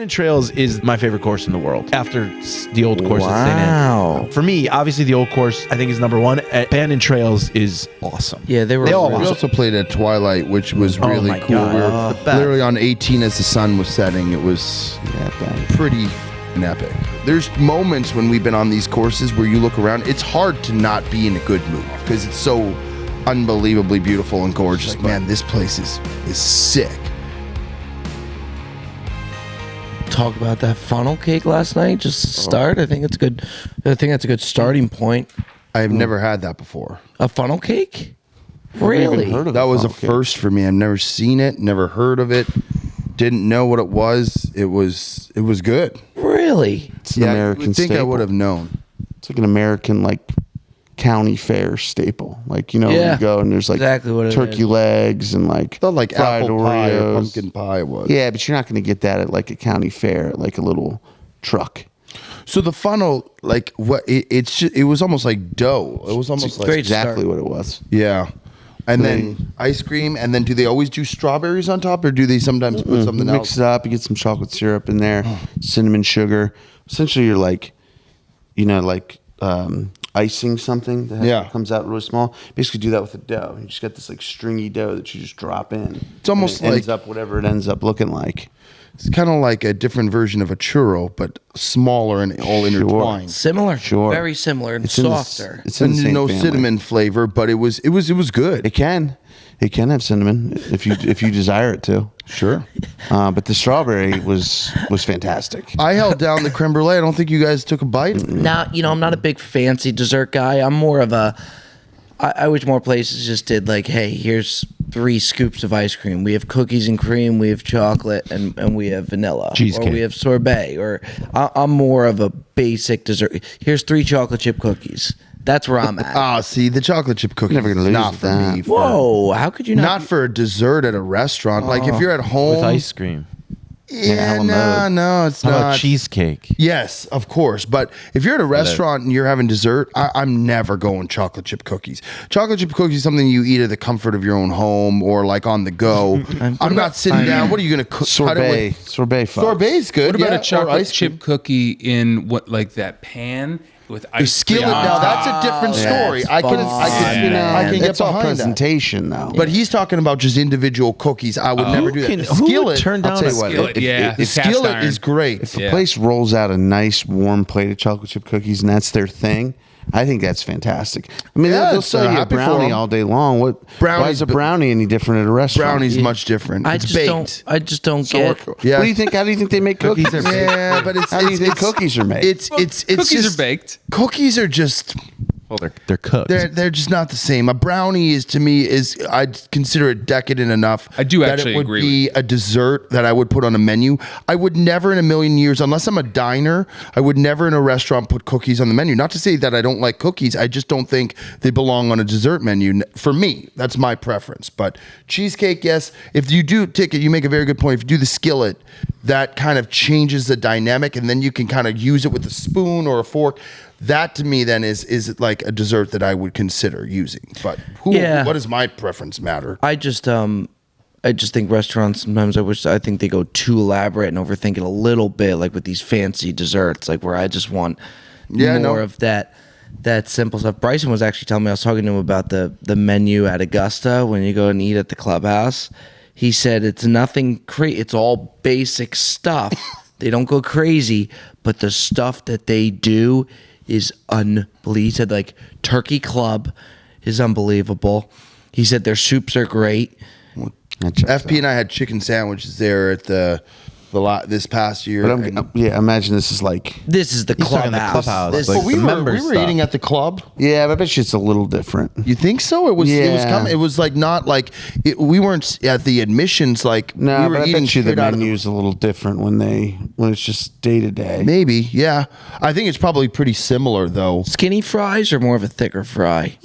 Bandon Trails is my favorite course in the world after the old course. Wow. For me, obviously the old course I think is number one. Bandon Trails is awesome. Yeah, they all really We also played at Twilight, which was really my cool. God. We Oh, were the best. literally on 18 as the sun was setting. It was pretty epic. There's moments when we've been on these courses where you look around, it's hard to not be in a good mood because it's so unbelievably beautiful and gorgeous. Man, this place is sick. talk about that funnel cake last night. Just to start. I think it's good. I think that's a good starting point. I have never had that before. A funnel cake? Really? That was a first for me. I've never seen it, never heard of it, didn't know what it was. It was good. Really? It's an Yeah, American I think I staple. would have known. It's like an American county fair staple. Yeah, you go and there's exactly what it turkey is. legs and Thought like fried apple pie or Oreos. pumpkin pie was. Yeah, but you're not going to get that at a county fair, at a little truck. So the funnel, it was almost like dough. It was almost like great Exactly start. what it was. yeah. And then ice cream, and then do they always do strawberries on top, or do they sometimes put something Mix else? it up. You get some chocolate syrup in there, cinnamon sugar. Essentially, you're icing something that comes out really small. Basically, do that with the dough. You just got this stringy dough that you just drop in. It's almost and it ends like- up whatever it ends up looking like. It's kind of like a different version of a churro, but smaller and all intertwined. Similar. Sure. Very similar and It's in the- softer. it's in And the same no family. cinnamon flavor, but it was good. It can have cinnamon if you desire it to. Sure. But the strawberry was fantastic. I held down the creme brulee. I don't think you guys took a bite. Now, I'm not a big fancy dessert guy. I'm more of I wish more places just did hey, here's 3 scoops of ice cream. We have cookies and cream, we have chocolate, and we have vanilla. Cheesecake. Or we have sorbet. Or I'm more of a basic dessert. Here's 3 chocolate chip cookies. That's where I'm at. Ah, see, the chocolate chip cookie Never gonna is lose not with for that. me. Whoa, how could you Not for a dessert at a restaurant. Like if you're at home. With ice cream. Yeah, a la mode. no, it's How not. about cheesecake? Yes, of course. But if you're at a restaurant and you're having dessert, I'm never going chocolate chip cookies. Chocolate chip cookies is something you eat at the comfort of your own home or on the go. I'm not sitting down. What are you going to cook? Sorbet fucks. Sorbet's good. What about yeah, a or chocolate ice chip cream. cookie in that pan with The ice skillet. cream on Now top? that's a different Yeah, story. it's I can fun. get It's all behind that. presentation, though. But he's talking about just individual cookies. I would never do that. The Who would skillet. turn I'll down tell a you what, skillet? if- Yeah, if- The it's cast skillet iron. is great. If a place rolls out a nice warm plate of chocolate chip cookies and that's their thing, I think that's fantastic. I mean, Yeah, they'll it's, sell you a happy for brownie 'em. all day long. Why Brownie's is a brownie any different at a restaurant? Brownie's much different. I It's just baked. don't get. Yeah. What do you think? How do you think they make cookies? Yeah, but it's How do you think it's- cookies are made? It's Cookies just, are baked. Cookies are just Well, they're cooked. they're just not the same. A brownie is to me I'd consider it decadent enough. I do that actually it would agree be a dessert that I would put on a menu. I would never in a million years, unless I'm a diner, I would never in a restaurant put cookies on the menu. Not to say that I don't like cookies. I just don't think they belong on a dessert menu. For me, that's my preference. But cheesecake, yes. If you do take it, you make a very good point. If you do the skillet, that kind of changes the dynamic, and then you can kind of use it with a spoon or a fork. That to me then is like a dessert that I would consider using. But Yeah. what does my preference matter? I just think restaurants sometimes I think they go too elaborate and overthink it a little bit, like with these fancy desserts, where I just want more of that simple stuff. Bryson was actually telling me, I was talking to him about the menu at Augusta when you go and eat at the clubhouse. He said it's nothing it's all basic stuff. They don't go crazy, but the stuff that they do is unbelievable. He said Turkey Club is unbelievable. He said their soups are great. FP and I had chicken sandwiches there at the lot this past year. But imagine this is This is the He's talking clubhouse. the clubhouse, This- like we the were member stuff. eating at the club. yeah, but I bet you it's a little different. You think so? It was. It was Yeah. coming. It was not we weren't at the admissions. No, we were but I eating bet you the straight out of menu's a little different when it's just day to day. Maybe, yeah. I think it's probably pretty similar though. Skinny fries or more of a thicker fry?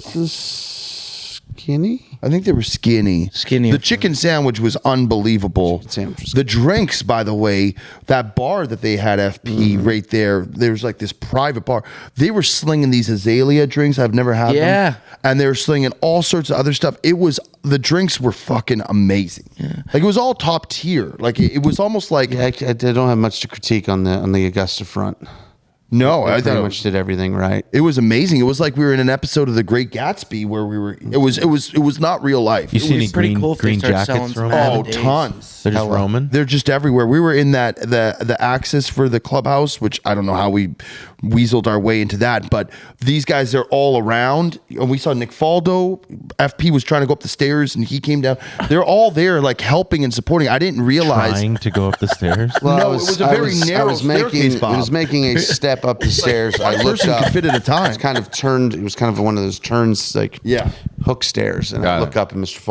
Skinny? I think they were skinny. Skinny. The chicken sandwich was unbelievable. sandwich was The drinks, by the way, that bar that they had FP right there. There's like this private bar. They were slinging these azalea drinks. I've never had them. And they were slinging all sorts of other stuff. The drinks were fucking amazing. Yeah. Like it was all top tier. Like it was almost like I don't have much to critique on the Augusta front. no, I Pretty thought much did everything right. it was amazing. It was like we were in an episode of The Great Gatsby where we were. It was not real life. You It see any was pretty green, cool if they green start selling jackets some roaming? nowadays. tons. They're just roaming. They're just everywhere. We were in the access for the clubhouse, which I don't know how we weaseled our way into that, but these guys are all around. And we saw Nick Faldo. FP was trying to go up the stairs, and he came down. They're all there, like helping and supporting. I didn't realize. Trying to go up the stairs. No, it was a very narrow staircase, Bob. I was making a step up the stairs. I looked person up. could fit at a time. It's kind of turned. It was kind of one of those turns, like hook stairs. And I Got look it. up, and Sir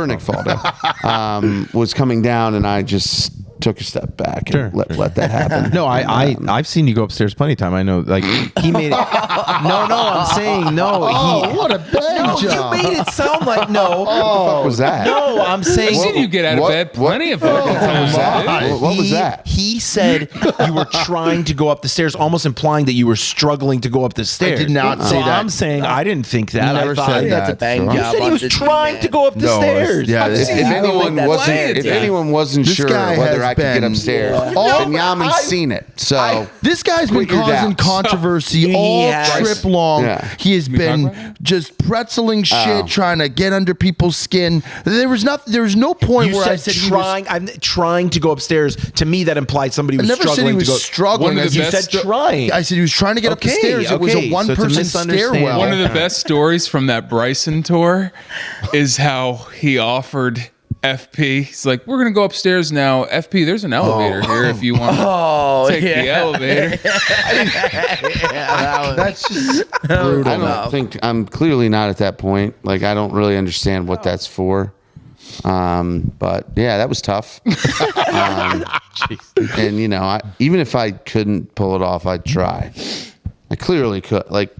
Nick Faldo, was coming down, and I just took a step back and let that happen. No, I've seen you go upstairs plenty of time. I know, like he made it. No, I'm saying no. What a bad job. You made it sound like no. What the fuck was that? No, I'm I've saying. seen you get out of bed plenty of fucking times. What was that? He said you were trying to go up the stairs, almost implying that you were struggling to go up the stairs. did not so say that. I'm saying I didn't think that. Never I thought said That's a that. bang Sure. You job. said he on was the trying D-man. to go up the No, stairs. yeah, If anyone wasn't This sure guy whether has I could get been- upstairs, All- then Yaman's seen it. So This guy's been Quit your causing doubts. controversy He all has. trip long. Yeah. He has we talk about been that? just pretzeling shit, trying to get under people's skin. There was no point You where I said said trying. I'm trying to go upstairs. To me, that implied somebody I was never said he struggling was to go. struggling. One of I the said- You best said trying. I said he was trying to get up the Okay, stairs. It was okay, a so it's a one-person misunderstanding. stairwell. One of the best stories from that Bryson tour is how he offered FP. He's like, we're going to go upstairs now. FP, there's an elevator here if you want to take the elevator. That's just I don't think I'm clearly not at that point. Like I don't really understand what that's for. But yeah, that was tough. And even if I couldn't pull it off, I'd try. I clearly could. Like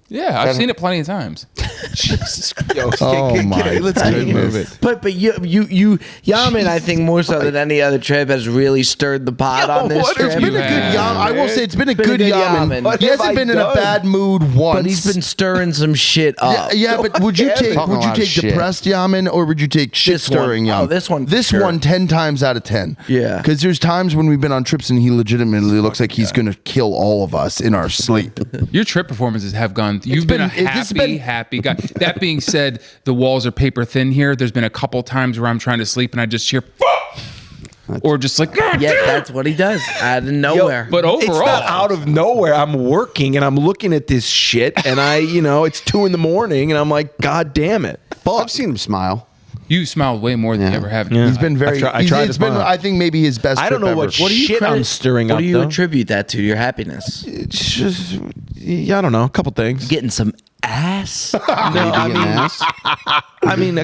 Yeah, I've seen it plenty of times. Jesus Christ. Let's move it. But you Yaman, I think more so than any other trip has really stirred the pot on this It's trip. been a good Yeah, Yaman. I will say it's been a Been a good good Yaman. Yaman. What He have hasn't I been in a done? bad mood once. But he's been stirring some shit up. Yeah, but would you take Talking a lot of shit. depressed Yaman or would you take shit This one. stirring Yaman? Oh, this one for This sure. one 10 times out of 10. Yeah. Because there's times when we've been on trips and he legitimately looks like he's going to kill all of us in our sleep. Your trip performances have gone. You've been a happy guy. That being said, the walls are paper thin here. There's been a couple times where I'm trying to sleep and I just hear, "Fuck!" or just like, "God Yeah, damn." that's what he does out of nowhere. But overall, It's not out of nowhere. I'm working and I'm looking at this shit, and it's 2 a.m. and I'm like, God damn it! I've seen him smile. you smiled way more than you ever have. Yeah. He's been very. I tried it's to been, smile. I think, maybe his best I don't trip know ever. what shit I'm stirring What up. do you though. attribute that to? Your happiness? It's just, I don't know, a couple things. Getting some ass? No, I mean, I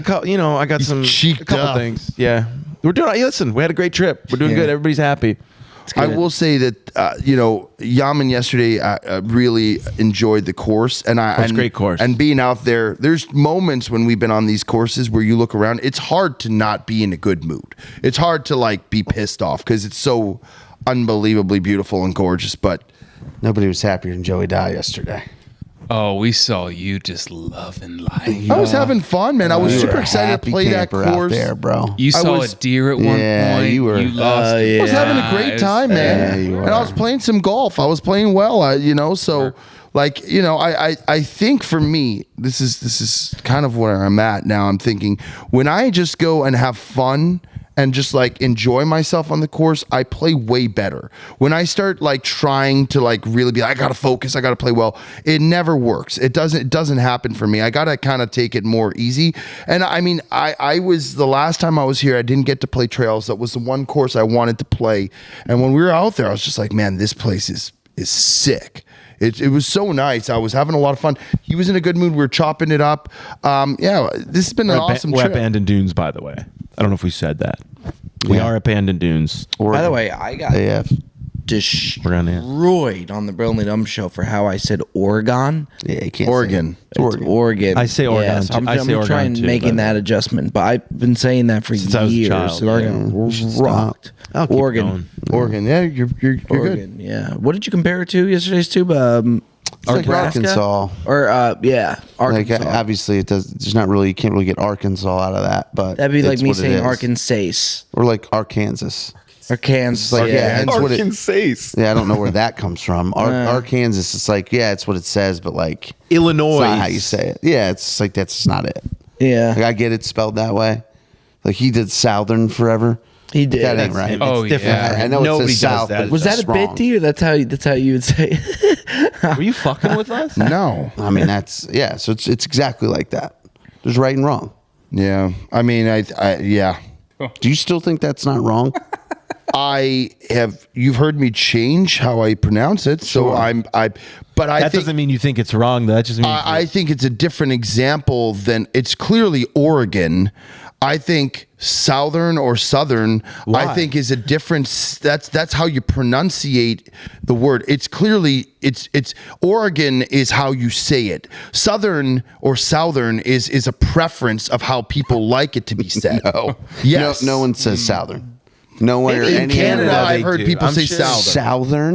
got some cheeked a couple up. things. Yeah, we're doing. Listen, we had a great trip. We're doing good. Everybody's happy. I will say that Yaman yesterday really enjoyed the course, and was a great course. And being out there, there's moments when we've been on these courses where you look around. It's hard to not be in a good mood. It's hard to be pissed off because it's so unbelievably beautiful and gorgeous. But Nobody was happier than Joey Dye yesterday. Oh, we saw you just loving life. I was having fun, man. I was You super were a excited to happy play that camper out course. there, bro. You I saw was- a deer at one Yeah, point. you were- lost. yeah. I was having a great time, man. Yeah, you and I was playing some golf. I was playing well, so I think for me, this is kind of where I'm at now. I'm thinking when I just go and have fun and just enjoy myself on the course, I play way better. When I start trying to really be, I gotta focus, I gotta play well, it never works. It doesn't happen for me. I gotta kind of take it more easy. And I mean, I was the last time I was here, I didn't get to play trails. That was the one course I wanted to play. And when we were out there, I was just like, man, this place is sick. It was so nice. I was having a lot of fun. He was in a good mood. We were chopping it up. This has been an awesome We're trip. at Bandon Dunes, by the way. I don't know if we said that. We are at Bandon Dunes. By the way, I got AF. destroyed on the Brilliant Dumb Show for how I said Oregon. Yeah, you can't Oregon. It's Oregon. I say Oregon, Yes, too. I'm I say Oregon, trying too, making but- that adjustment, but I've been saying that for Since I was a years. child, Oregon rocked. I'll keep Oregon. going. Oregon. Yeah, you're good. Oregon. Yeah. What did you compare it to yesterday's tube? It's like Nebraska? Arkansas. Or Like Arkansas. obviously it does. There's not really. You can't really get Arkansas out of that. But That'd be like it's me what it saying is. Arkansas or like Arkansas. or Kansas. Like, yeah, it's what it- Arkansas. Yeah, I don't know where that comes from. Arkansas. It's like it's what it says, but like Illinois. it's not how you say it. Yeah, it's like that's not it. Yeah. Like I get it spelled that way. Like he did Southern forever. He did. That ain't right. Oh, different. yeah. I know Nobody it does says South. that. But Was that a bit wrong. to you? That's how you would say it. Were you fucking with us? No. I mean that's So it's exactly like that. There's right and wrong. Yeah. I mean, yeah. Do you still think that's not wrong? You've heard me change how I pronounce it. So Sure. but I That think, doesn't mean you think it's wrong, though. That just means I think it's a different example than it's clearly Oregon. I think Southern or Southern, Why? I think is a difference. That's how you pronunciate the word. It's clearly it's Oregon is how you say it. Southern or Southern is a preference of how people like it to be said. No. Yes. No one says Southern. Nowhere. In any Canada, they I've heard do. people I'm say sure. Southern.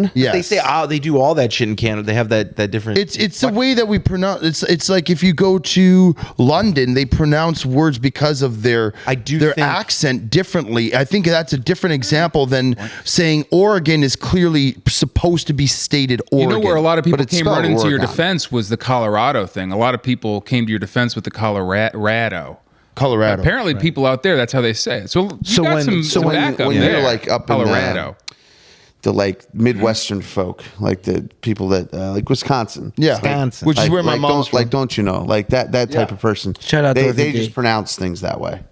Southern. Yes. they say they do all that shit in Canada. They have that different. It's the way that we pronounce. It's like if you go to London, they pronounce words because of their think- accent differently. I think that's a different example than saying Oregon is clearly supposed to be stated Oregon. You know where a lot of people But it's came spelled running to your Oregon. defense was the Colorado thing. A lot of people came to your defense with the Colorado. Colorado. Apparently, people out there, that's how they say it. So you got some backup when there. you're like up in Colorado. the like Midwestern folk, like the people that like Wisconsin. Yeah, Wisconsin. which is Like- where my like mom's don't, from. like don't you know like that type of person. Shout out they Dorothy they D. just pronounce things that way.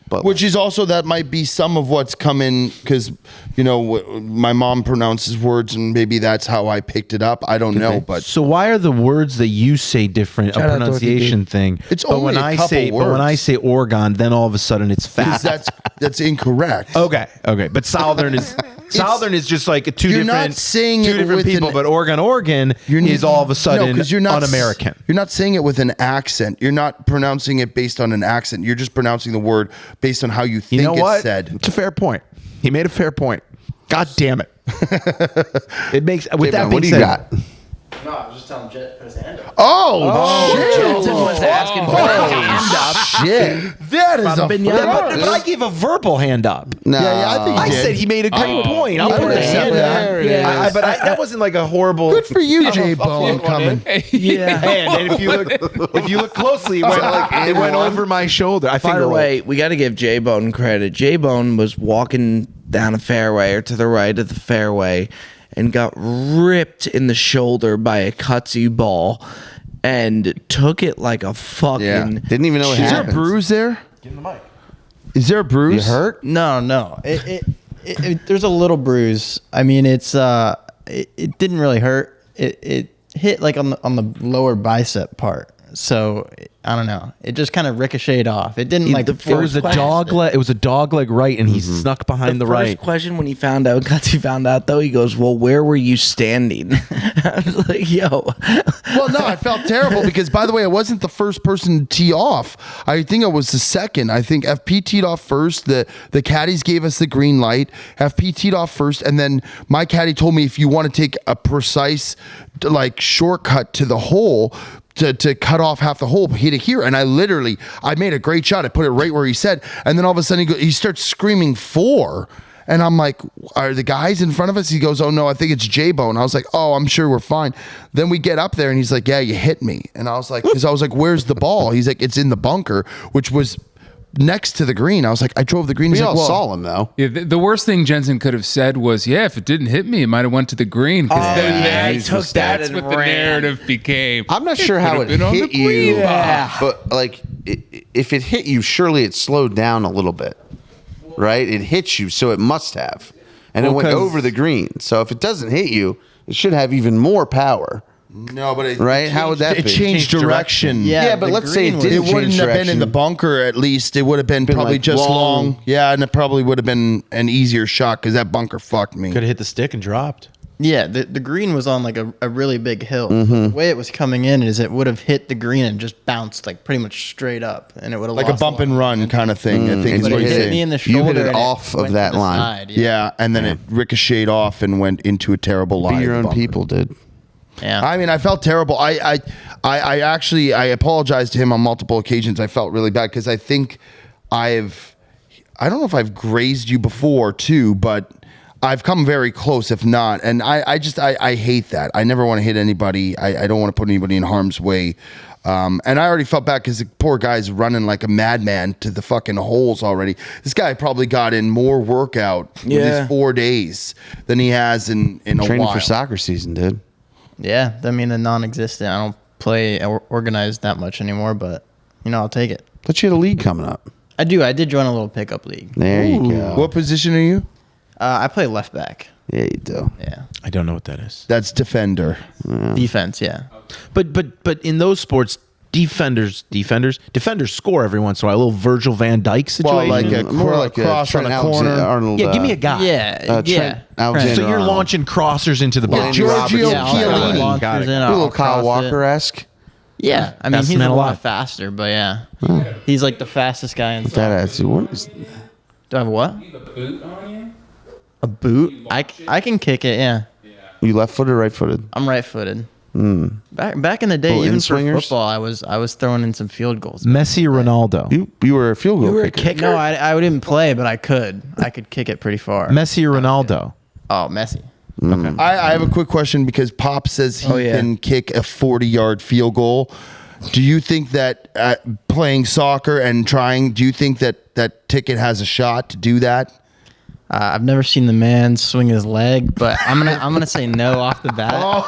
But Which is also that might be some of what's coming because my mom pronounces words and maybe that's how I picked it up. I don't know, but So why are the words that you say different? Shout A out Dorothy pronunciation D. thing. It's but only when a I couple say words. but when I say Oregon, then all of a sudden it's because fat. that's incorrect. Okay. But Southern is just like two You're different not saying two it different with people. an- But Oregon is all of a sudden 'cause you're not un-American. You're not saying it with an accent. You're not pronouncing it based on an accent. You're just pronouncing the word based on how you think You know what? it's said. It's a fair point. He made a fair point. God damn it! It makes with that J-Man, being what do you said, got? No, I was just telling Jet put his hand up. Jensen was asking for a hand up. Shit, that is a But I gave a verbal hand up. No, Yeah, I think I you did. said he made a great point. I'll Yeah, put a hand there up. it is. But that wasn't like a horrible. Good for you, J I'll Bone, flip one coming. Yeah. And if you look closely, it went over my shoulder. I By think the way, we got to give J Bone credit. J Bone was walking down a fairway or to the right of the fairway and got ripped in the shoulder by a cutsy ball and took it like a fucking. Yeah, didn't even know it Is there a happened. bruise there? Give him the mic. Is there a bruise? You hurt? No. There's a little bruise. I mean, it didn't really hurt. It hit like on the lower bicep part. So I don't know. It just kind of ricocheted off. It didn't like. the it was a dog leg. It was a dog leg right, and he snuck behind the, First right. question when he found out, Gutsy found out though, he goes, "Well, where were you standing?" I was like, "Yo." Well, no, I felt terrible because, by the way, I wasn't the first person to tee off. I think I was the second. I think FP teed off first. The caddies gave us the green light. FP teed off first, and then my caddy told me if you want to take a precise, like, shortcut to the hole, to cut off half the hole, hit it here. And I made a great shot. I put it right where he said. And then all of a sudden he starts screaming 4. And I'm like, are the guys in front of us? He goes, oh no, I think it's J-Bone. I was like, oh, I'm sure we're fine. Then we get up there and he's like, yeah, you hit me. And I was like, where's the ball? He's like, it's in the bunker, which was next to the green. I was like, I drove the green. We He's all like, well, saw him though. Yeah, the worst thing Jensen could have said was, "Yeah, if it didn't hit me, it might have went to the green." 'Cause yeah, he took that that's and what the ran. narrative became. I'm not sure how could it have been on hit the you, green. but like if it hit you, surely it slowed down a little bit, right? It hit you, so it must have, and it went 'cause- over the green. So if it doesn't hit you, it should have even more power. No, but Right? How would that it be? changed direction. Yeah, but the let's say it green did It was- change wouldn't have been in direction. the bunker. At least it would have been probably like just long. long. Yeah, and it probably would have been an easier shot because that bunker fucked me. Could have hit the stick and dropped. Yeah, the green was on like a really big hill. Mm-hmm. The way it was coming in is it would have hit the green and just bounced like pretty much straight up, and it would have Like a bump and run kind of thing. I think is But what it you're hit me saying. in the You hit shoulder. it and off of went to that the line. side, Yeah, and then it ricocheted off and went into a terrible lie. Be of your the own bunker. people, dude. yeah. I mean, I felt terrible. I actually I apologized to him on multiple occasions. I felt really bad because I think I don't know if I've grazed you before too, but I've come very close, if not. And I just hate that. I never want to hit anybody. I don't want to put anybody in harm's way. And I already felt bad because the poor guy's running like a madman to the fucking holes already. This guy probably got in more workout in his 4 days than he has in a Training while. for soccer season, dude. Yeah, I mean, the non-existent. I don't play organized that much anymore, but I'll take it. But you had a league coming up. I do. I did join a little pickup league. There you go. What position are you? I play left back. Yeah, you do. Yeah, I don't know what that is. That's defender. defense. Yeah, But in those sports, defenders score every once in a while. A little Virgil van Dijk situation. Well, like a More like cross Trent on a Alexander- corner. Arnold, yeah, give me a guy. yeah, Trent Alexander. So you're Arnold. launching crossers into the box. Giorgio yeah. Chiellini. Launchers Got it. in, A I'll little Kyle cross it. Walker-esque. Yeah, I mean, Best he's man a lot alive. faster, but yeah, he's like the fastest guy in. That soccer. attitude. What is, Do I have what? A boot? I can kick it. Yeah, you left-footed or right-footed? I'm right-footed. Back in the day, Little even for in-swingers? football, I was throwing in some field goals. Messi or Ronaldo? You were a field goal kicker. No, I didn't play, but I could kick it pretty far. Messi or Ronaldo? Oh, Messi. I have a quick question because Pop says he yeah. can kick a 40-yard field goal. Do you think that playing soccer and do you think that Ticket has a shot to do that? I've never seen the man swing his leg, but I'm gonna say no off the bat.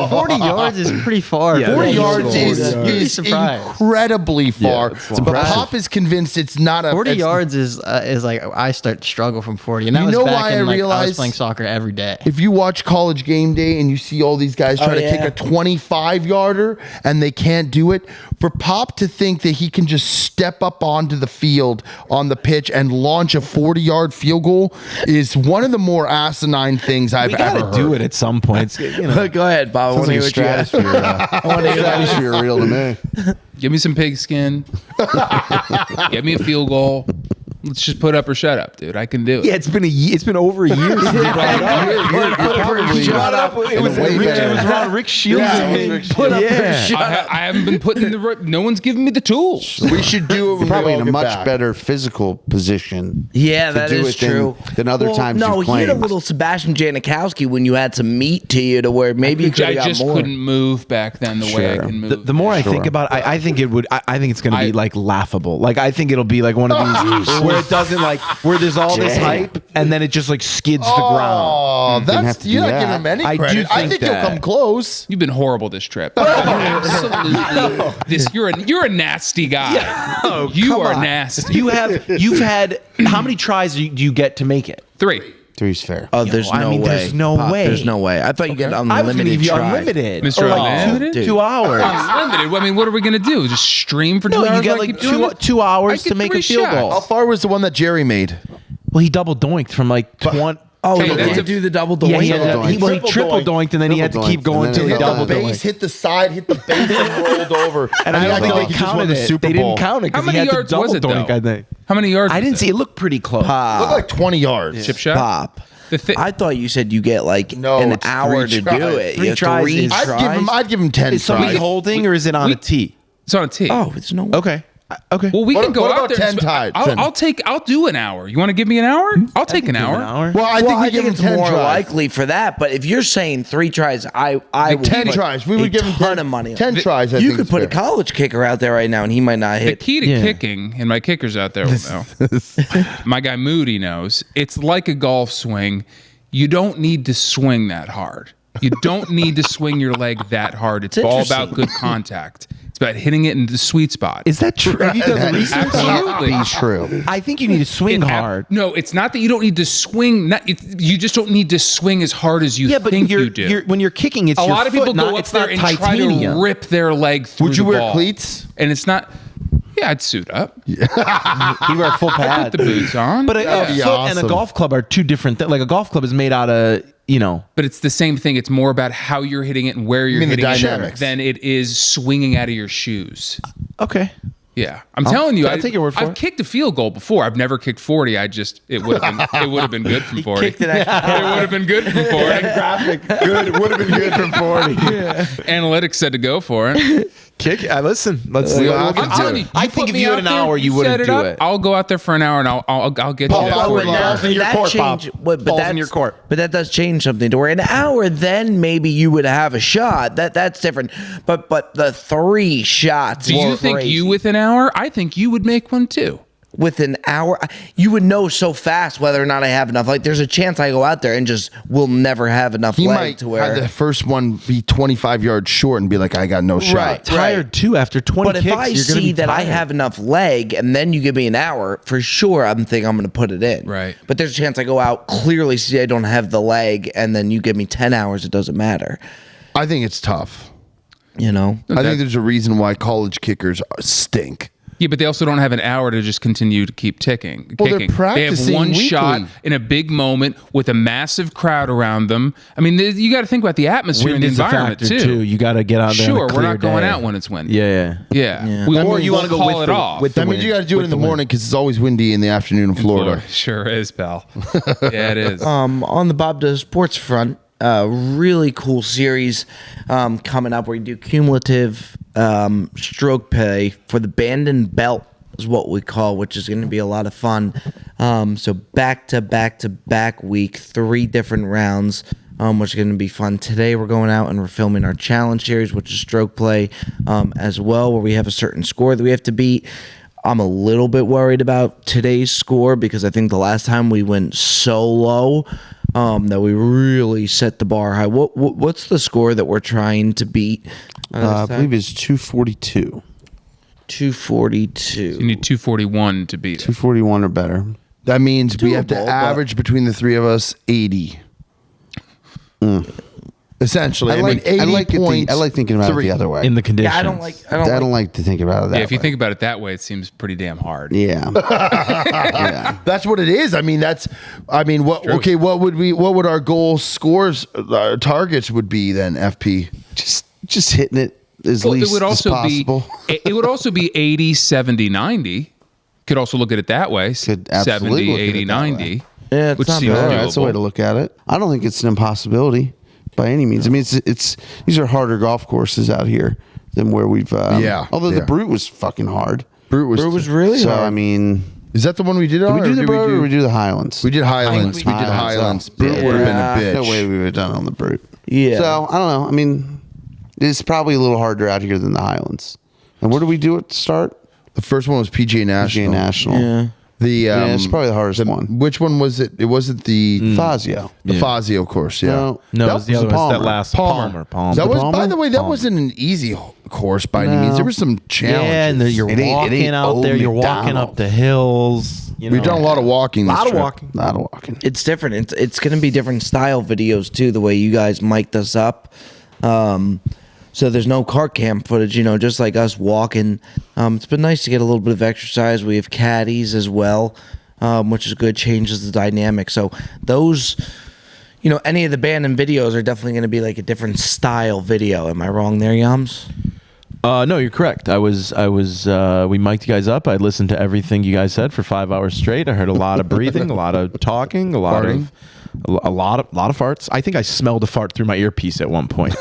40 yards is pretty far. Yeah, 40 Yeah, yards you'd be is surprised. incredibly far. it's but impressive. Pop is convinced it's not a 40 it's- yards is like I start to struggle from 40, and that You was know back why in I like I realized- was playing soccer every day. If you watch College Game Day and you see all these guys try to kick a 25-yarder and they can't do it, for Pop to think that he can just step up onto the field on the pitch and launch a 40-yard field goal is one of the more asinine things I've We ever gotta heard. do it at some point. Go ahead, Bob. I want to hear what you have. I want to hear stratosphere real to me. Give me some pigskin. Get me a field goal. Let's just put up or shut up, dude. I can do it. Yeah, it's been over a year since you brought it up. You brought up It was Ron Rick Shields. Put up I haven't been put in the right. No one's giving me the tools. We should do it when probably we in all a get much back. better physical position. Yeah, to that do is it than- true. than other times No, you've he had a claimed. little Sebastian Janikowski when you had some meat to you to where maybe you could I have got just more. couldn't move back then the way I Sure. can move. The more I think Sure. about it, I think it would. I think it's going to be like laughable. Like I think it'll be like one of these where it doesn't like where there's all this hype and then it just like skids the ground. Oh, have that's to you're do not that. giving him any I do credit. I think think that. you'll come close. You've been horrible this trip. Absolutely. You're a nasty guy. You are nasty. You've had how many tries do you get to make it? 3. Three's fair. Oh, there's I no mean, way. there's no Pop, way. There's no way. I thought you get I was going to unlimited give you tries. unlimited, Mr. Or like Unlimited? 2 hours. Unlimited. I mean, what are we gonna do? Just stream for 2 No, hours? you get while I like keep doing it? two I hours get to make 3 a field shots. goal. How far was the one that Jerry made? Well, he double doinked from like 20. Oh, Hey, he that's did a- do the double Yeah, doink. he, Triple triple doinked. doinked and then he had to Triple keep doinked, going and till then he he Hit double the doinked. base, hit the side, hit the base, and rolled over. And I he don't think acted like they he just won counted the it. Super They Bowl. didn't count it How because he many had to yards double was it, doink, though? I think. How many yards? I didn't was see it. it. Looked pretty close. Looked like 20 yards. Chip shot. Pop. The I thought you said you get like No, an it's hour 3 to tries. do it. 3 You have tries three is- I'd give him 10 Is somebody tries. holding or is it on a tee? It's on a tee. Oh, it's no. Okay. Okay. Well, we What- can go what out about there. 10 times? I'll do an hour. You want to give me an hour? I'll take an hour. Well, I think we give him it's 10 more tries. likely for that. But if you're saying 3 tries, I would 10 put tries. We a would give him ton of money. on 10 it. tries. I You think could is put a fair. college kicker out there right now, and he might not The hit. key to kicking, and my kickers out there will know. My guy Moody knows. It's like a golf swing. You don't need to swing that hard. You don't need to swing your leg that hard. It's all about interesting. good contact. It's about hitting it in the sweet spot. Is that true? Have you done the research? Absolutely. Be true. I think you need to swing hard. No, it's not that you don't need to swing. You just don't need to swing as hard as you think you do. When you're kicking, it's A your lot of foot, people go not, up it's there not and titanium. try to rip their leg through Would you the wear ball. cleats? And it's not. Yeah, I'd suit up. You wear full Put pad. the boots on. But a That'd be foot and a awesome. golf club are two different things. Like a golf club is made out of, But it's the same thing. It's more about how you're hitting it and where you're mean the hitting it dynamics. than it is swinging out of your shoes. Okay. Yeah, I'm telling you, I'll take your word for I've it. kicked a field goal before. I've never kicked 40. It would have been good from 40. Kicked it extra It would have been good from 40. Graphic. Good. Would have been good from 40. Analytics said to go for it. Kick. Listen, let's. We we'll all do can I'm telling do you, it. I you think put if me you had out an there, hour, you wouldn't set it do up, it. I'll go out there for an hour and I'll get Paul, you that I would 40 not. yards. in your that court, Bob. change, Ball's in that's- your court. But that does change something. To where an hour, then maybe you would have a shot. That's different. But the 3 shots. Do you were think crazy. you with an hour? I think you would make one too. with an hour, you would know so fast whether or not I have enough. Like, there's a chance I go out there and just will never have enough He leg might to where. have the first one be 25 yards short and be like, I got no shot. Right. Tired too after 20 But if kicks. I you're gonna see be that I tired. have enough leg and then you give me an hour, for sure I'm thinking I'm going to put it in. Right. But there's a chance I go out, clearly see I don't have the leg, and then you give me 10 hours, it doesn't matter. I think it's tough. You know? I think there's a reason why college kickers stink. Yeah, but they also don't have an hour to just continue to keep ticking. Well, they're kicking. They have practicing one weekly. shot in a big moment with a massive crowd around them. I mean, you got to think about the atmosphere Wind and the is a environment factor too. You got to get out there. on a Sure, we're clear not going day. out when it's windy. Yeah. Yeah. Or You want to go call with it the- off. with That means you got to do it in the morning because it's always windy in the afternoon in Florida. Sure is, pal. Yeah, it is. On the Bob Does Sports front, really cool series coming up where you do cumulative stroke play for the Bandon belt is what we call, which is going to be a lot of fun. So back to back week, 3 different rounds, which is going to be fun. Today we're going out and we're filming our challenge series, which is stroke play as well, where we have a certain score that we have to beat. I'm a little bit worried about today's score because I think the last time we went so low that we really set the bar high. What's the score that we're trying to beat? I believe it's 242. 242. You need 241 to beat it. 241 or better. That means we have to Doable, but- average between the 3 of us 80. Essentially, I mean, 80 points. I like thinking about it 3. the other way. In the conditions. Yeah, I don't like to think about it that Yeah, if you way. think about it that way, it seems pretty damn hard. Yeah. Yeah. That's what it is. I mean, what? Okay, what would our goal scores, targets would be then? FP. Just hitting it as Well, least it would also as possible. it would also be 80, 70, 90. Could also look at it that way. Could absolutely 70, look at 80, it that 90. way. Yeah, it's which not seems bad. Yeah, that's the way to doable. look at it. I don't think it's an impossibility by any means. I mean, it's these are harder golf courses out here than where we've. Yeah, Although yeah. the Brute was fucking hard. Brute was really So hard. I mean, Is that the one we did? did on, we do or the did Brute or we do the Highlands? We did Highlands. We did Highlands. Highlands. Oh, Brute would have yeah. been a bitch. No way we would have done it on the Brute. Yeah. So I don't know. I mean, it's probably a little harder out here than the Highlands. And where do we do it to start? The first one was PGA National. PGA National. Yeah. The it's probably the hardest one. Which one was it? It wasn't the Fazio. the Fazio course. Yeah. No, No, That it was the was other one. Palmer. That last Palmer. Palmer. That was, Palmer? by the way, that Palmer. wasn't an easy course by any means. There were some challenges. Yeah, and you're It ain't walking out old there. You're walking McDonald's. up the hills. You know. We've done a lot of walking. This trip. Not a walking. It's different. It's going to be different style videos too. The way you guys mic'd us up, so there's no car cam footage. You know, just like us walking. It's been nice to get a little bit of exercise. We have caddies as well, which is good. Changes the dynamic. So those, you know, any of the Bandon videos are definitely going to be like a different style video. Am I wrong there, Yams? No, you're correct. We mic'd you guys up. I listened to everything you guys said for 5 hours straight. I heard a lot of breathing, a lot of talking, a lot of farts. I think I smelled a fart through my earpiece at one point.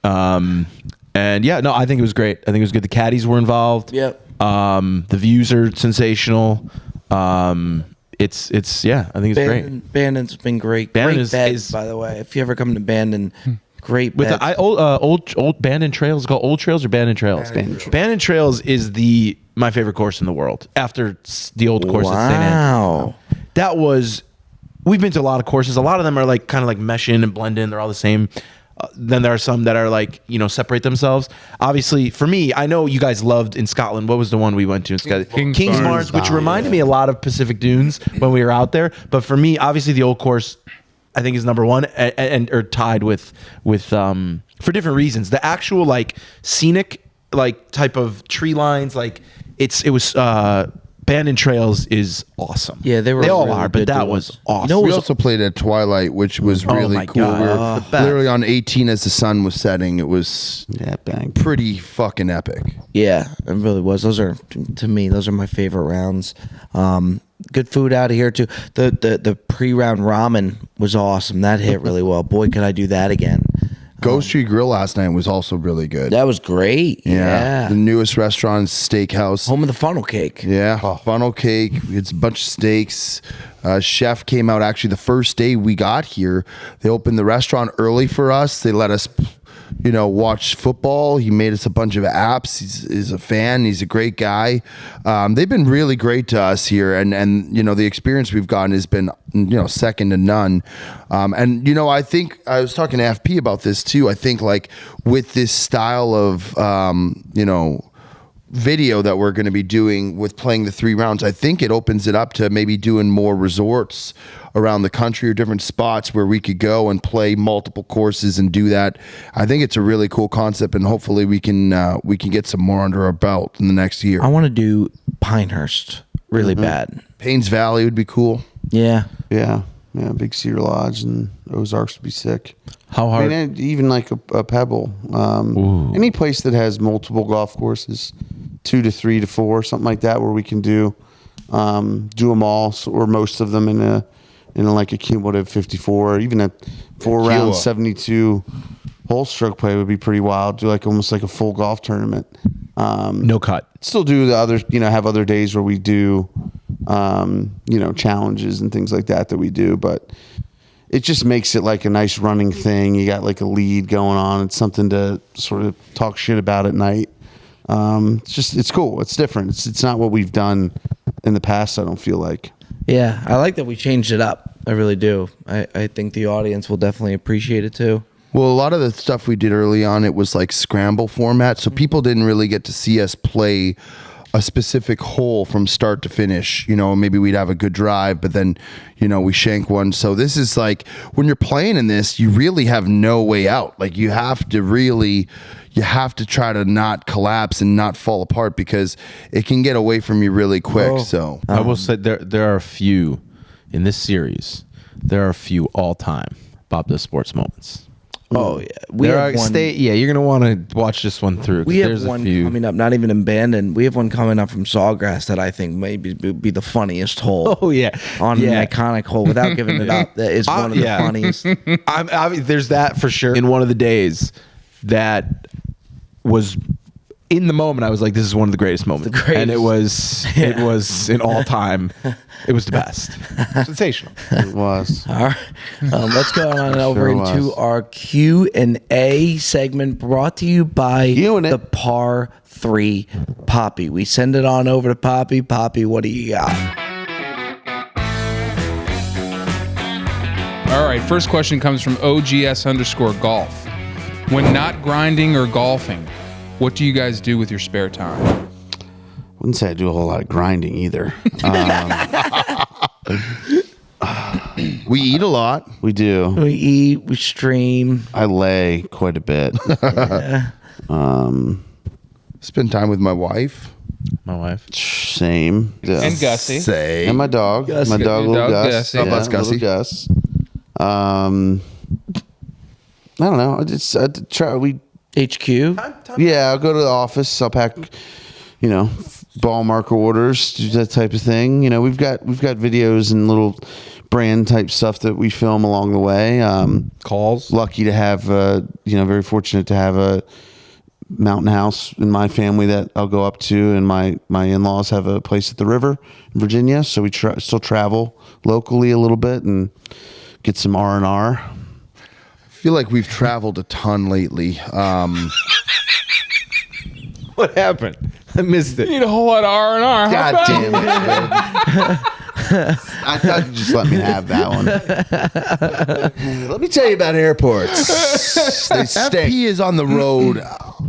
And yeah, no, I think it was great. I think it was good. The caddies were involved. Yep. The views are sensational. It's yeah, I think it's great. Bandon's been great. Bandon Great is- beds, by the way. If you ever come to Bandon, great With beds. the old Bandon Trails, called Old Trails or Bandon Trails? Bandon Trails is my favorite course in the world after the old course at St. Wow. That was, we've been to a lot of courses. A lot of them are like kind of like mesh in and blend in. They're all the same. Then there are some that are like, separate themselves. Obviously, for me, I know you guys loved in Scotland. What was the one we went to in Scotland? Kingsbarns, which reminded me a lot of Pacific Dunes when we were out there. But for me, obviously, the Old Course, I think, is number one, and or tied with for different reasons. The actual like scenic like type of tree lines, like it was. Bandon Trails is awesome. Yeah, they all really are, but good that to was us. awesome. We also played at twilight, which was really my cool. God. We were Oh, the best. literally on 18 as the sun was setting. It was bang. pretty fucking epic. Yeah, it really was. Those are, to me, those are my favorite rounds. Good food out of here too. The pre-round ramen was awesome. That hit really well. Boy, could I do that again. Ghost Tree Grill last night was also really good. That was great. Yeah. The newest restaurant, Steakhouse. Home of the funnel cake. Yeah, funnel cake. It's a bunch of steaks. Chef came out actually the first day we got here. They opened the restaurant early for us. They let us, watch football. He made us a bunch of apps. He's a fan. He's a great guy. They've been really great to us here, and the experience we've gotten has been second to none. I think I was talking to FP about this too. I think like with this style of video that we're going to be doing with playing the 3 rounds, I think it opens it up to maybe doing more resorts around the country or different spots where we could go and play multiple courses and do that. I think it's a really cool concept, and hopefully we can get some more under our belt in the next year. I want to do Pinehurst really bad. Paynes Valley would be cool. Yeah. Yeah, Big Cedar Lodge and Ozarks would be sick. How hard? I mean, even like a Pebble. Any place that has multiple golf courses, 2 to 3 to 4, something like that, where we can do them all or most of them in like a cumulative 54, or even a 4-round 72 hole stroke play would be pretty wild. Do like almost like a full golf tournament. No cut. Still do the other, have other days where we do, challenges and things like that we do, but it just makes it like a nice running thing. You got like a lead going on. It's something to sort of talk shit about at night. It's cool. It's different. It's not what we've done in the past, I don't feel like. Yeah, I like that we changed it up. I really do. I think the audience will definitely appreciate it too. Well, a lot of the stuff we did early on, it was like scramble format, so people didn't really get to see us play a specific hole from start to finish. Maybe we'd have a good drive, but then, we shank one. So this is like, when you're playing in this, you really have no way out. Like you have to try to not collapse and not fall apart, because it can get away from you really quick. So I will say there are a few in this series. There are a few all-time Bob Does Sports moments. Oh yeah, you're gonna want to watch this one through. We have there's one a few. coming up, not even in Bandon. We have one coming up from Sawgrass that I think maybe would be the funniest hole. Oh yeah, on an iconic hole. Without giving it up, that is one of the funniest. There's that for sure. In one of the days, that was in the moment, I was like, "This is one of the greatest moments," and it was an all time. It was the best, sensational. It was. All right, let's go on over into our Q&A segment, brought to you by the Par 3 Poppy. We send it on over to Poppy. Poppy, what do you got? All right, first question comes from OGS_golf. When not grinding or golfing, what do you guys do with your spare time? Wouldn't say I do a whole lot of grinding either. we eat a lot. We do. We eat, we stream. I lay quite a bit. Spend time with my wife. Same. Yeah. And Gussie. Same. And my dog. Gussie. My dog, little Gus. Gussie. How about Gussie? Little Gus. I don't know. I try. HQ. Yeah, I'll go to the office. I'll pack, ball marker orders, do that type of thing. We've got videos and little brand type stuff that we film along the way. Calls. Lucky to have, very fortunate to have a mountain house in my family that I'll go up to, and my in-laws have a place at the river in Virginia, so we still travel locally a little bit and get some R&R. I feel like we've traveled a ton lately. What happened? I missed it. Need a whole lot of R&R. God damn it. I thought you just let me have that one. Let me tell you about airports. They stink. FP is on the road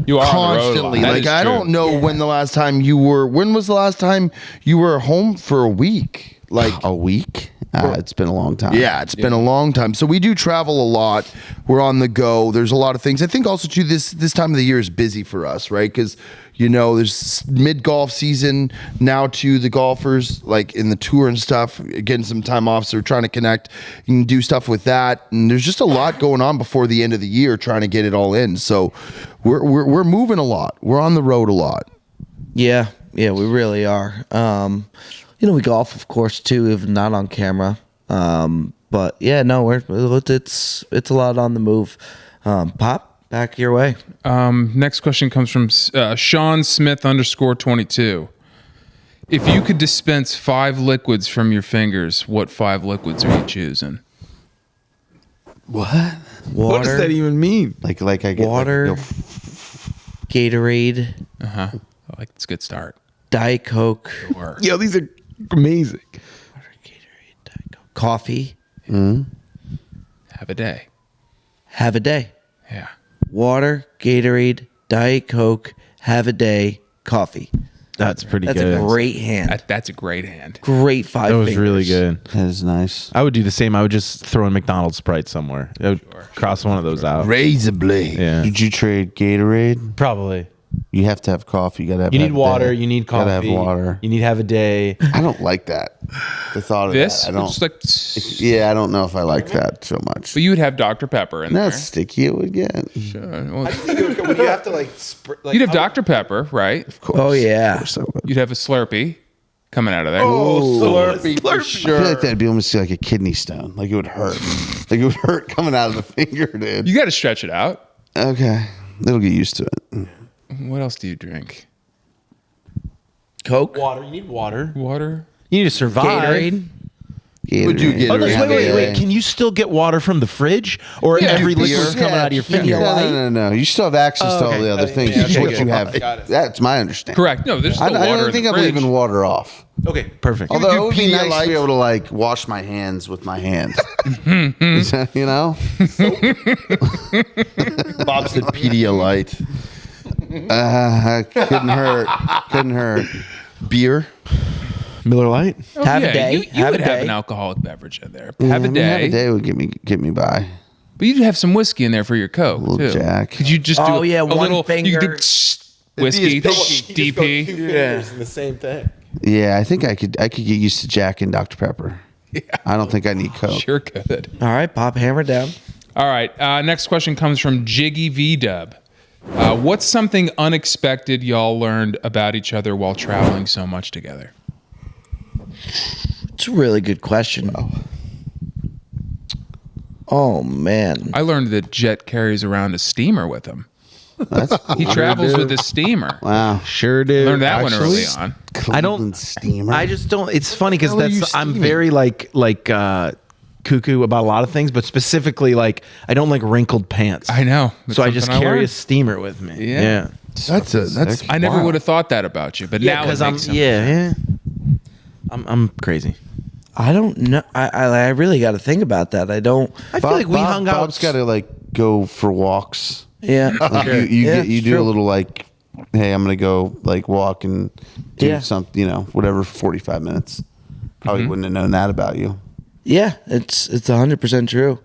You are constantly. on the road a lot. That Like is I true. don't know when the last time you were. When was the last time you were home for a week? Like A week? It's been a long time. Yeah, it's been a long time. So we do travel a lot. We're on the go. There's a lot of things. I think also too this time of the year is busy for us, right? Because there's mid golf season now to the golfers, like in the tour and stuff, getting some time off. So we're trying to connect and do stuff with that. And there's just a lot going on before the end of the year, trying to get it all in. So we're moving a lot. We're on the road a lot. Yeah, we really are. We golf, of course, too, if not on camera. But yeah, no, it's a lot on the move. Pop, back your way. Next question comes from Sean Smith _22. If you could dispense 5 liquids from your fingers, what 5 liquids are you choosing? What? Water. What does that even mean? Like I get Water. Like, Gatorade, It's a good start. Diet Coke, Yo, these are amazing. Gatorade, Diet Coke, coffee. Have a day. Have a day. Yeah. Water, Gatorade, Diet Coke, have a day, coffee. That's pretty That's good. a great hand. That's a great hand. Great 5 That was fingers. really good. that is nice. I would do the same. I would just throw in McDonald's Sprite somewhere. I would cross one of those out. Razor blade. Yeah. Did you trade Gatorade? Probably. You have to have coffee. You gotta have. You need have a water. day. You need coffee. Gotta have water. You need to have a day. I don't like that. The thought of This? that. I don't. Just like, Yeah, I don't know if I like that so much. but you would have Dr. Pepper in That's there. sticky. It would get. Sure. Well, When you have to you'd have Dr. Pepper, right? Oh, yeah. So You'd have a Slurpee coming out of there. Slurpee for I feel like that'd be almost like a kidney stone. Like it would hurt. Like it would hurt coming out of the finger, dude. You got to stretch it out. Okay, it'll get used to it. What else do you drink? Coke, Water. You need water. Water? You need to survive. Gatorade. Would you get Oh, no, Gatorade? wait. Can you still get water from the fridge? Or every beer. liquid's coming out of your finger? No. You still have access to all the other things. yeah, It's okay, what good. you have. Got it. That's my understanding. Correct. No, there's still water I in don't think the I'm fridge. leaving water off. Okay, perfect. Although it would be nice Pedialyte? to be able to like wash my hands with my hands. You know? Bob said Pedialyte. Couldn't hurt. Beer. Miller Lite? Have a day. You Have would a have day. an alcoholic beverage in there. Have I a mean, day. Have a day would get me by. But you'd have some whiskey in there for your Coke, Little too. Jack. Could you just do Oh, yeah, a one little finger. You could do whiskey, DP. fingers in the same thing. Yeah, I think I could get used to Jack and Dr. Pepper. Yeah. I don't think I need Coke. Sure could. All right, Pop, hammer down. All right. Next question comes from Jiggy V-Dub. What's something unexpected y'all learned about each other while traveling so much together? It's a really good question. Oh, man. I learned that Jet carries around a steamer with him. He travels with a steamer. Wow. Sure do. Learned that one early on. I don't- Cleveland Steamer. I just don't. It's funny because How are you I'm steaming? very like cuckoo about a lot of things, but specifically like I don't like wrinkled pants. I know. That's So I just something carry a learned. steamer with me. Yeah. That's. I never wow. would have thought that about you, but now it because I'm makes sense. yeah. I'm crazy. I don't know. I really got to think about that. I don't. I feel like we hung out. Bob's got to like go for walks. Yeah. Like you do a little like, hey, I'm gonna go like walk and do Yeah. something, 45 minutes. Probably wouldn't have known that about you. Yeah, it's 100% true.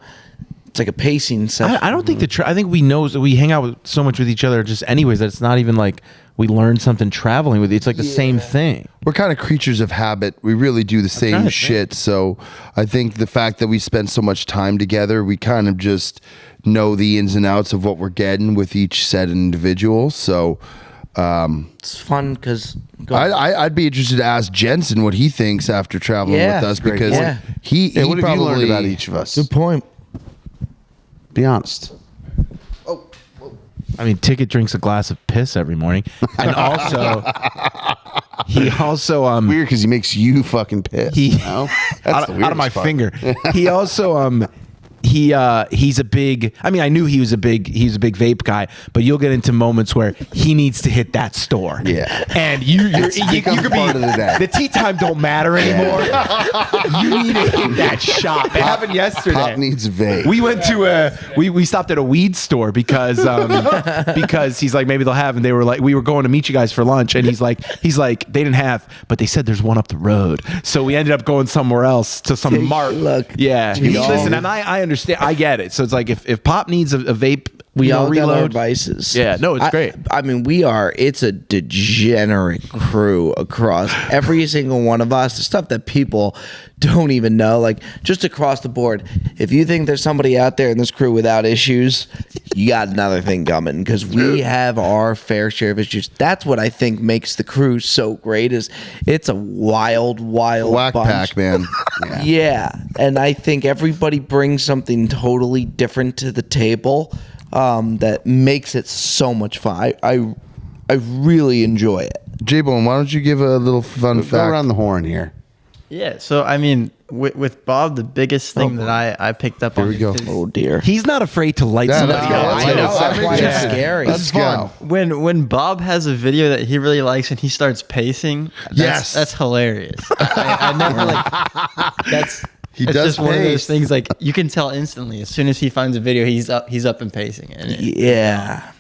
It's like a pacing session. I don't think I think we know that we hang out with so much with each other just anyways that it's not even like we learned something traveling with you. It's like the same thing. We're kind of creatures of habit. We really do the trying same to shit. So I think the fact that we spend so much time together, we kind of just know the ins and outs of what we're getting with each set individual. So It's fun because I'd be interested to ask Jensen what he thinks after traveling Yeah. with us Great because point. he Hey, what have probably you learned about each of us? good point. Be honest. I mean, Ticket drinks a glass of piss every morning, and also he also Weird because he makes you fucking pissed. He- That's the out of my weirdest part. finger. He also he's a big. I mean, I knew he's a big vape guy, but you'll get into moments where he needs to hit that store. Yeah. And you could be part of the day. The tea time don't matter anymore. You need to hit that shop. It happened yesterday. Pop needs vape. We went to we stopped at a weed store because he's like, maybe they'll have, and they were like, we were going to meet you guys for lunch, and he's like they didn't have, but they said there's one up the road, so we ended up going somewhere else to some mart. Look, yeah. Listen, and I understand, I get it. So it's like if Pop needs a vape, we all got our reload. vices. Yeah, no, it's great. I mean, it's a degenerate crew across every single one of us. The stuff that people don't even know, like just across the board. If you think there's somebody out there in this crew without issues, you got another thing coming, because we have our fair share of issues. That's what I think makes the crew so great. Is it's a wild Whack bunch. pack, man. Yeah, and I think everybody brings something totally different to the table. That makes it so much fun. I really enjoy it. J-Bone, why don't you give a little fun Go fact? around the horn here. Yeah, so I mean, with Bob, the biggest thing that I picked up on. we go. is Oh dear. He's not afraid to light Yeah, somebody let's go. up. Let's I go. know. That's why Yeah. it's scary. Let's fun. go. when Bob has a video that he really likes and he starts pacing, Yes. that's hilarious. I never like that's. He It's does just one of pace. those things, like you can tell instantly as soon as he finds a video, he's up and pacing. And Yeah.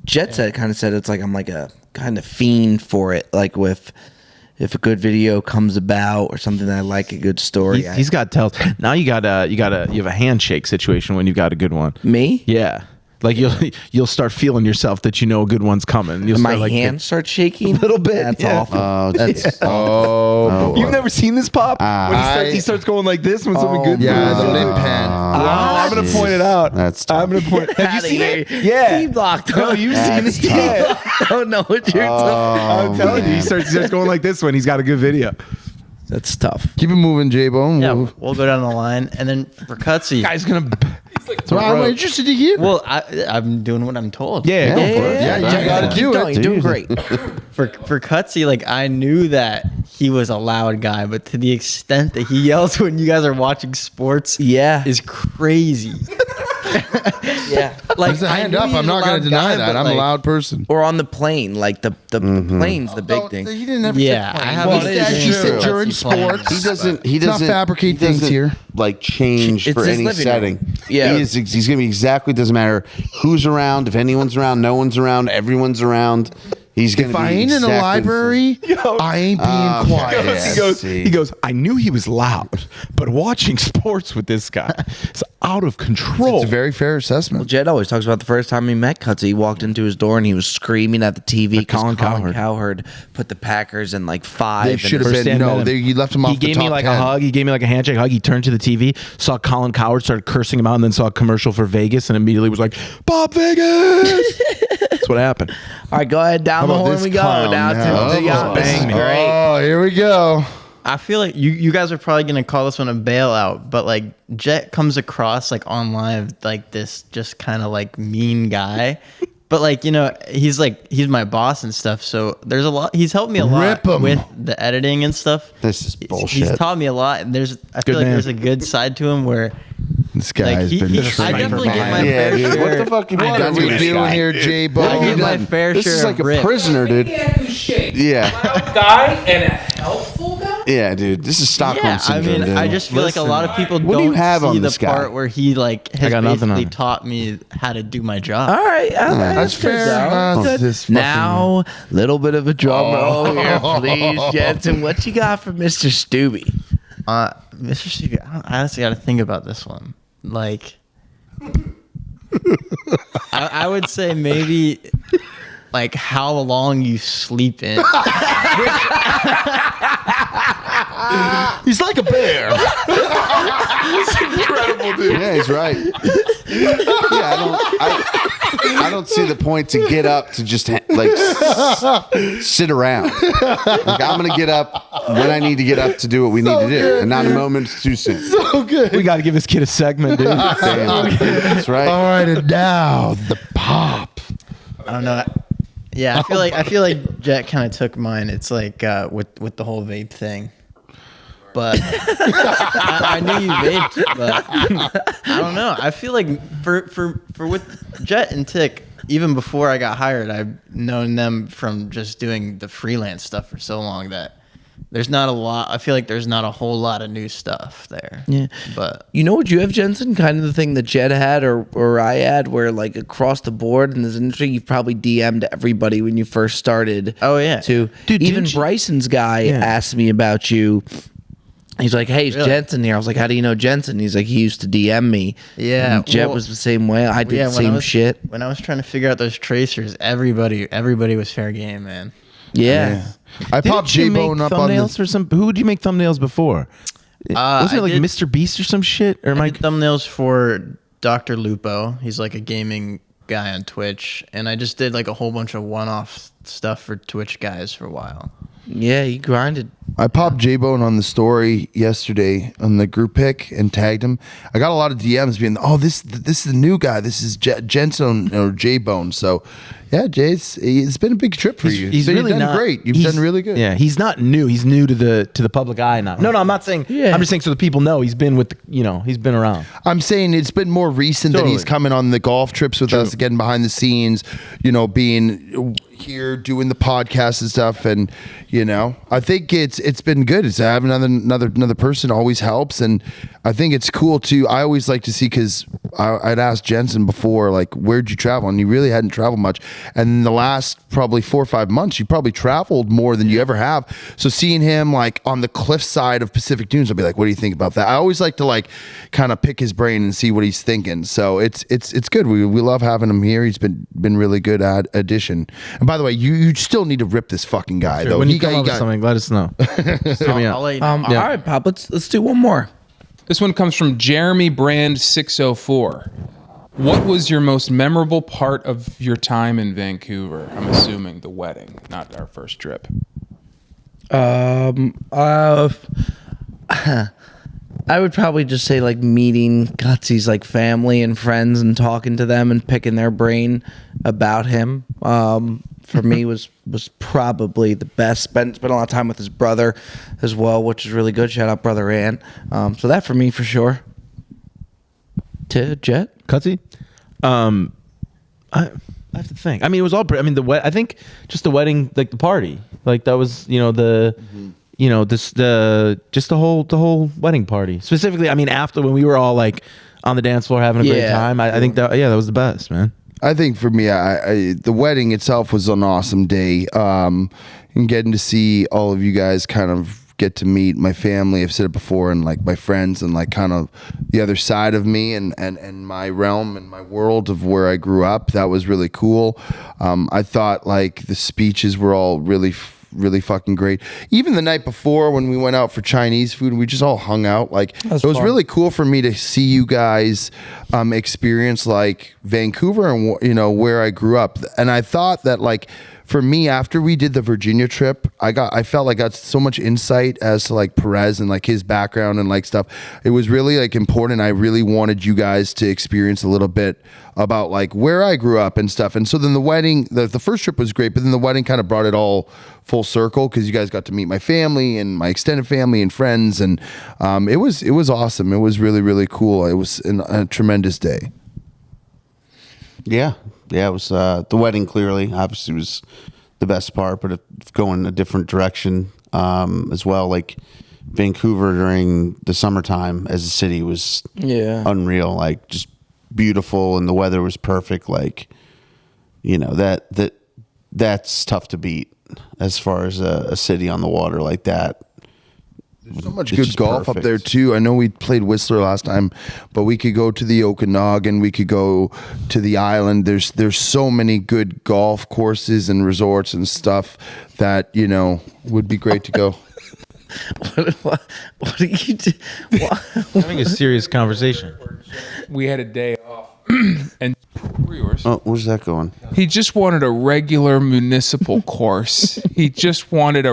Jet Set kind of said it's like I'm like a kind of fiend for it. Like if a good video comes about or something that I like, a good story. He's got tells. Now you have a handshake situation when you've got a good one. Me? Yeah. Like you'll start feeling yourself that you know a good one's coming. You'll My start like hand starts shaking. A little bit, That's yeah. awful. Oh, that's Oh, You've never seen this, Pop? When he starts going like this when something good. yeah, goes the on. lip pen. I'm gonna point it out. That's I'm gonna point. Have you Outta seen here. it? Yeah. He blocked. No, you've seen That's it. Yeah. I don't know what you're talking. I'm telling you, he starts going like this when he's got a good video. That's tough. Keep it moving, J-Bone. yeah, we'll go down the line, and then for Cutsy, Guy's gonna. Well, I'm interested to hear. well, I'm doing what I'm told. Yeah, go for it. Yeah, you gotta Keep do going. it. You're doing great. For Cutsy, like I knew that he was a loud guy, but to the extent that he yells when you guys are watching sports, Yeah. is crazy. Yeah. Like There's a I hand knew up. he was I'm a not going loud to deny guy, that. but, I'm like, a loud person. Or on the plane, like the plane's the big thing. He didn't ever Yeah, I have. Well, a it is thing He for said during Cutsy playing. sports. He doesn't. He Let's not doesn't fabricate he things doesn't, here. Like change It's for his any living setting. room. Yeah. He's gonna be exactly. Doesn't matter who's around. If anyone's around, no one's around. Everyone's around. He's gonna. If I be ain't in a exactly the library, I ain't being quiet. Yeah. He goes, I knew he was loud, but watching sports with this guy is out of control. It's a very fair assessment. Jed always talks about the first time he met Cutsy. He walked into his door and he was screaming at the TV because Colin Cowherd put the Packers in like 5. They and should have First been. stand No, man. you left him off He the gave top me like 10. a hug. He gave me like a handshake hug. He turned to the TV, saw Colin Cowherd, started cursing him out, and then saw a commercial for Vegas, and immediately was like, "Bob Vegas." That's what happened. All right, go ahead. Down How the about horn this we go. clown Down now? to the Bang me. Great. Oh, here we go. I feel like you guys are probably gonna call this one a bailout, but like Jet comes across like online like this just kind of like mean guy. But like, you know, he's my boss and stuff, so there's a lot. He's helped me a lot Rip 'em. with the editing and stuff. This is He's bullshit. taught me a lot, and I Good feel like man. there's a good side to him where This guy like has he, been I trained. definitely get my Yeah, fair dude. share. What the fuck you What want are we doing here, J I Bone? get my fair This share is like of a rip. prisoner, dude. who's shaped. Yeah. Loud guy and a helpful guy? Yeah, dude. This is Stockholm Yeah, I syndrome. mean, dude. I just feel like a lot of people What do you don't have see on the this guy? part where he like has got nothing on basically him. taught me how to do my job. All right. That's fair. This fucking- Now, little bit of a drum roll here, please, Jensen. What you got for Mr. Stubby? Mr. Stevie, I honestly got to think about this one. Like, I would say maybe like how long you sleep in. He's like a bear. Yeah, he's right. I don't see the point to get up to just sit around. Like, I'm gonna get up when I need to get up to do what we need to do, and not a moment too soon. So good. We got to give this kid a segment, dude. Damn. That's right. All right, and now the pop. I don't know. Yeah, I feel like Jet kind of took mine. It's like with the whole vape thing. but I knew you vaped, but I don't know. I feel like for with Jet and Tick, even before I got hired, I've known them from just doing the freelance stuff for so long that there's not a lot. I feel like there's not a whole lot of new stuff there. Yeah. But you know what you have, Jensen? Kind of the thing that Jed had or I had, where like across the board in this industry, you've probably DM'd everybody when you first started. Oh, yeah. Dude, even Bryson's guy asked me about you. He's like, "Hey, is Jensen here?" I was like, "How do you know Jensen?" He's like, "He used to DM me." Yeah, and Jet was the same way. I did the same shit. When I was trying to figure out those tracers, everybody was fair game, man. Yeah. I popped J-Bone up on thumbnails for some. Who would you make thumbnails before? Wasn't it like Mr. Beast or some shit? Or I did thumbnails for Dr. Lupo. He's like a gaming guy on Twitch, and I just did like a whole bunch of one-off stuff for Twitch guys for a while. Yeah, he grinded. I popped J-Bone on the story yesterday on the group pic and tagged him. I got a lot of DMs being, "Oh, this is the new guy. This is Jensen or J-Bone." So, yeah, Jay, it's been a big trip for you. He's You've really done great. You've done really good. Yeah, he's not new. He's new to the public eye now. No, I'm not saying. Yeah. I'm just saying so the people know he's been with he's been around. I'm saying it's been more recent that he's coming on the golf trips with us, getting behind the scenes, being here doing the podcast and stuff, and I think it's been good. It's having another person always helps, and I think it's cool too. I always like to see, because I'd asked Jensen before, like, where'd you travel, and he really hadn't traveled much, and in the last probably 4 or 5 months you probably traveled more than you ever have. So seeing him like on the cliff side of Pacific Dunes, I'll be like, what do you think about that? I always like to like kind of pick his brain and see what he's thinking. So it's good. We love having him here. He's been really good at addition. And by the way, you still need to rip this fucking guy though. When you come up with something, let us know. I'll let you know. All right, Pop. Let's do one more. This one comes from Jeremy Brand 604. What was your most memorable part of your time in Vancouver? I'm assuming the wedding, not our first trip. I would probably just say like meeting Gutsy's like family and friends and talking to them and picking their brain about him. For me was probably the best. Spent a lot of time with his brother as well, which is really good. Shout out brother Ant. So that for me for sure. To Jet. Cutsy? I have to think. I mean, it was all. I mean, I think just the wedding, like the party, like that was, the whole wedding party. Specifically, I mean, after when we were all like on the dance floor having a great time, I think that was the best, man. I think for me, the wedding itself was an awesome day. And getting to see all of you guys kind of get to meet my family. I've said it before, and like my friends, and like kind of the other side of me and my realm and my world of where I grew up. That was really cool. I thought like the speeches were all really fucking great. Even the night before when we went out for Chinese food, we just all hung out. Like it was fun. Really cool for me to see you guys experience like Vancouver and where I grew up. And I thought that like for me, after we did the Virginia trip, I felt like I got so much insight as to like Perez and like his background and like stuff. It was really like important. I really wanted you guys to experience a little bit about like where I grew up and stuff. And so then the wedding, the first trip was great, but then the wedding kind of brought it all full circle, because you guys got to meet my family and my extended family and friends, and it was awesome. It was really, really cool. It was a tremendous day. Yeah, it was the wedding. Clearly, obviously, was the best part, but going a different direction as well. Like Vancouver during the summertime as a city was unreal. Like just beautiful, and the weather was perfect. Like that's tough to beat as far as a city on the water like that. There's so much good golf up there too. I know we played Whistler last time, but we could go to the Okanagan, we could go to the island. There's so many good golf courses and resorts and stuff that would be great to go. What do you do? Having a serious conversation. We had a day off, and where yours? Oh, where's that going? He just wanted a regular municipal course. He just wanted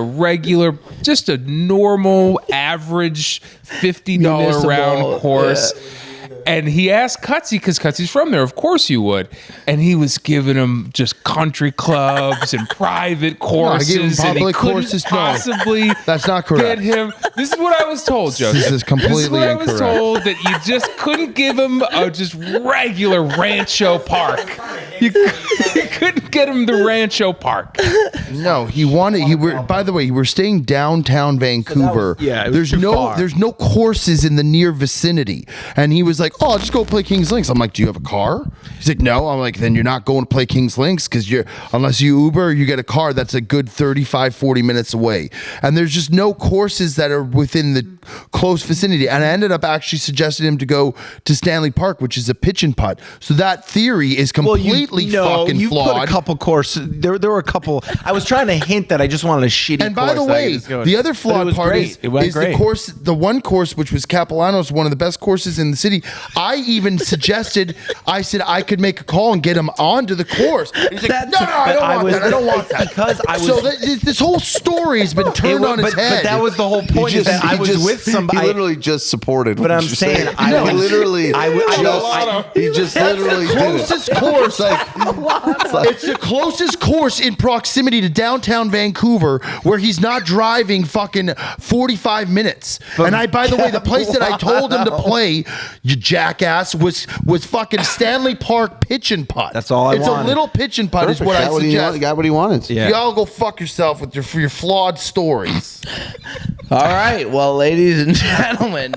just a normal, average $50 round course. Yeah. And he asked Cutsy, because Cutsy's from there, of course you would. And he was giving him just country clubs and private courses. I gave him and he public couldn't courses. No. possibly That's not correct. get him. This is what I was told, Joe. This is completely This is what I was incorrect. told, that you just couldn't give him a just regular Rancho Park. You couldn't get him the Rancho Park. No, he wanted. By the way, we're staying downtown Vancouver. it was there's too no far. there's no courses in the near vicinity. And he was like, "Oh, I'll just go play Kings Links." I'm like, "Do you have a car?" He's like, "No." I'm like, "Then you're not going to play Kings Links because unless you Uber or you get a car that's a good 35-40 minutes away." And there's just no courses that are within the close vicinity. And I ended up actually suggesting him to go to Stanley Park, which is a pitch and putt. So that theory is completely fucking you flawed. put a couple courses. There were a couple. I was trying to hint that I just wanted a shitty. And by the course that I way, could just go in. the other But it flawed was part great. is It went the great. course, the one course which was Capilano's, one of the best courses in the city. I even suggested, I said I could make a call and him onto the course. He's like, That's- no, I don't but I want was- that. I don't want that. because I So was- this whole story has been turned on its head. But that was the whole point. Is that I was with somebody. He literally just supported. But what I'm you're saying, I No, was- he literally. I- he just literally did it. closest course. It's the closest course in proximity to downtown Vancouver where he's not driving fucking 45 minutes. And by the way, the place that I told him to play, you jackass, was fucking Stanley Park pitch and putt. That's all I It's wanted. a little pitch and putt is what I suggest. He got what he wanted. Yeah. Y'all go fuck yourself with your flawed stories. All right, well, ladies and gentlemen,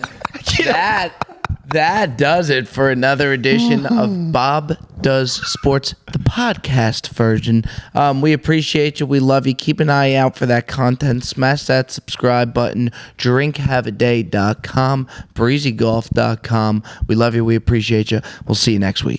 that does it for another edition of Bob Does Sports, the podcast version. We appreciate you. We love you. Keep an eye out for that content. Smash that subscribe button. DrinkHaveAday.com. BreezyGolf.com. We love you. We appreciate you. We'll see you next week.